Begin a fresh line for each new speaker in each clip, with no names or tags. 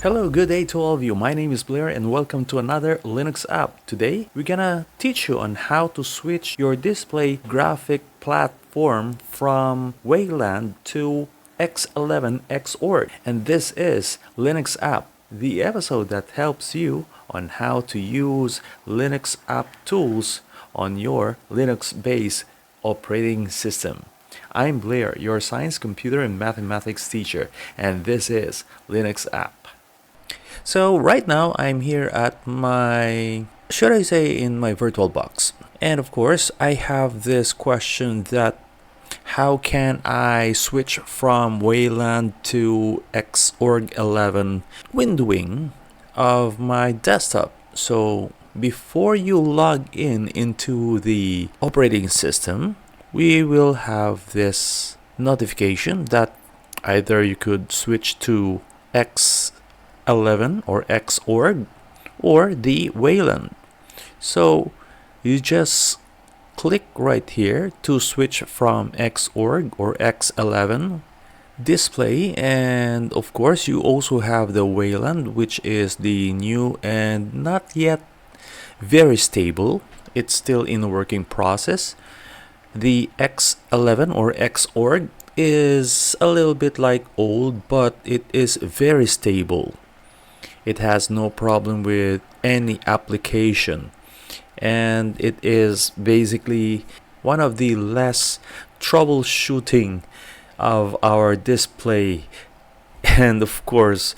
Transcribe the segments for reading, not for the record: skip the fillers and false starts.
Hello, good day to all of you. My name is Blair and welcome to another Linux app. Today, we're gonna teach you on how to switch your display graphic platform from Wayland to X11 Xorg. And this is Linux app, the episode that helps you on how to use Linux app tools on your Linux-based operating system. I'm Blair, your science, computer, and mathematics teacher, and this is Linux app. So right now I'm here at should I say in my virtual box. And of course I have this question that how can I switch from Wayland to Xorg 11 windowing of my desktop? So before you log in into the operating system, we will have this notification that either you could switch to X11 or Xorg or the Wayland. So you just click right here to switch from Xorg or X11 display, and of course you also have the Wayland, which is the new and not yet very stable. It's still in a working process. The X11 or Xorg is a little bit like old, but it is very stable. It has no problem with any application, and it is basically one of the less troubleshooting of our display. And of course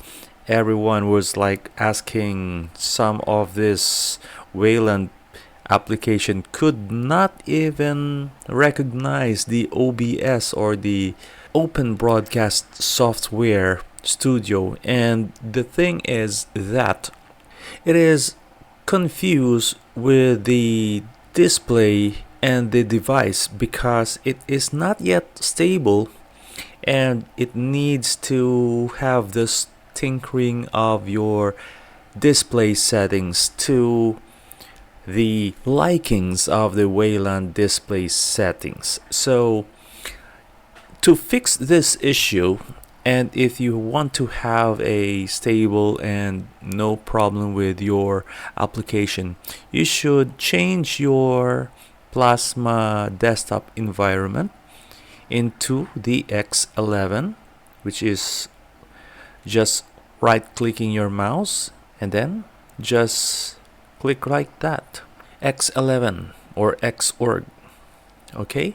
everyone was like asking, some of this Wayland application could not even recognize the OBS or the Open Broadcast Software Studio. And the thing is that it is confused with the display and the device because it is not yet stable, and it needs to have this tinkering of your display settings to the likings of the Wayland display settings. So to fix this issue, and if you want to have a stable and no problem with your application, you should change your Plasma desktop environment into the X11, which is just right clicking your mouse and then just click like that, X11 or Xorg. Okay,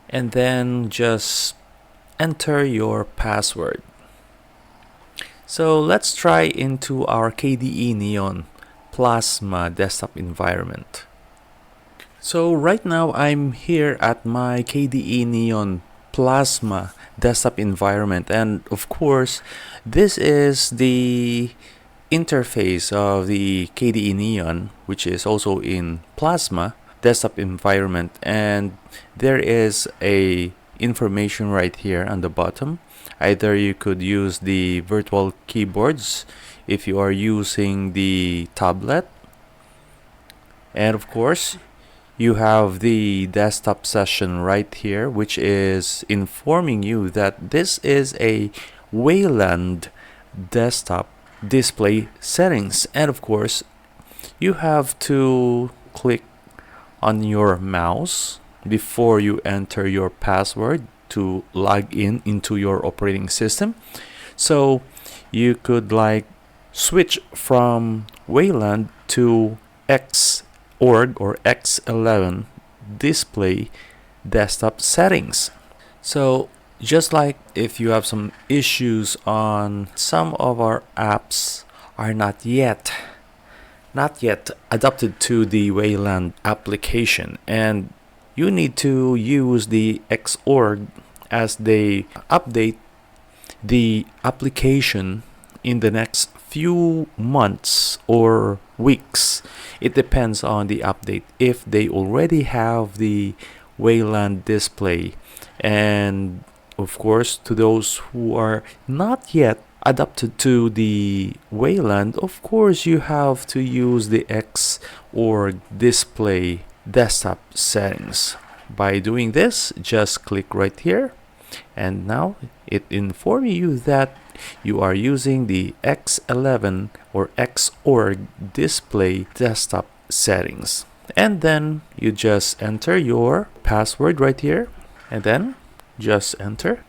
and then just enter your password. So let's try into our KDE Neon Plasma desktop environment. So right now I'm here at my KDE Neon Plasma desktop environment, and of course this is the interface of the KDE Neon, which is also in Plasma desktop environment, and there is a information right here on the bottom. Either you could use the virtual keyboards if you are using the tablet, and of course you have the desktop session right here, which is informing you that this is a Wayland desktop display settings. And of course you have to click on your mouse before you enter your password to log in into your operating system. So you could like switch from Wayland to Xorg or X11 display desktop settings. So just like if you have some issues on some of our apps are not yet adapted to the Wayland application, and you need to use the Xorg as they update the application in the next few months or weeks. It depends on the update if they already have the Wayland display. And of course, to those who are not yet adapted to the Wayland, of course you have to use the Xorg display desktop settings. By doing this, just click right here And now it informs you that you are using the X11 or Xorg display desktop settings. And then you just enter your password right here, and then just enter.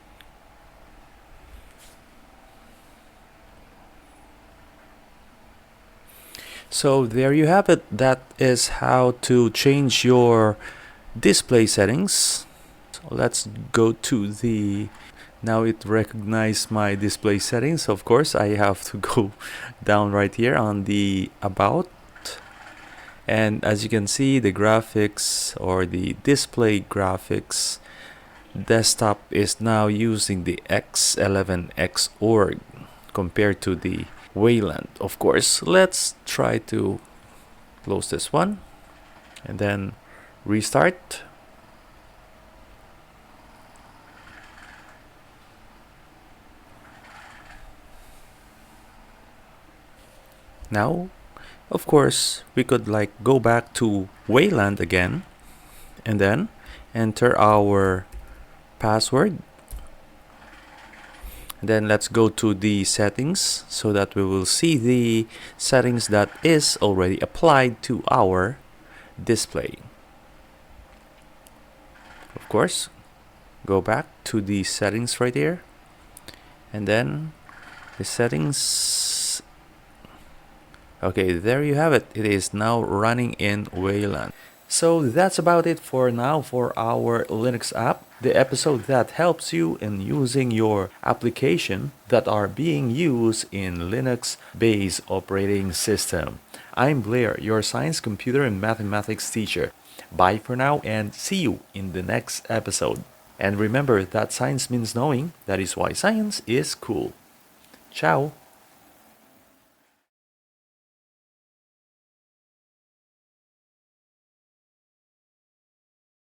So there you have it. That is how to change your display settings. So let's go to the... Now it recognized my display settings. Of course, I have to go down right here on the About. And as you can see, the graphics or the display graphics desktop is now using the X11 Xorg compared to the Wayland. Of course, let's try to close this one and then restart. Now, of course, we could like go back to Wayland again and then enter our password. Then let's go to the settings so that we will see the settings that is already applied to our display. Of course, go back to the settings right here, and then the settings. Okay, there you have it. It is now running in Wayland. So that's about it for now for our Linux app, the episode that helps you in using your application that are being used in Linux-based operating system. I'm Blair, your science, computer, and mathematics teacher. Bye for now and see you in the next episode. And remember that science means knowing, that is why science is cool. Ciao!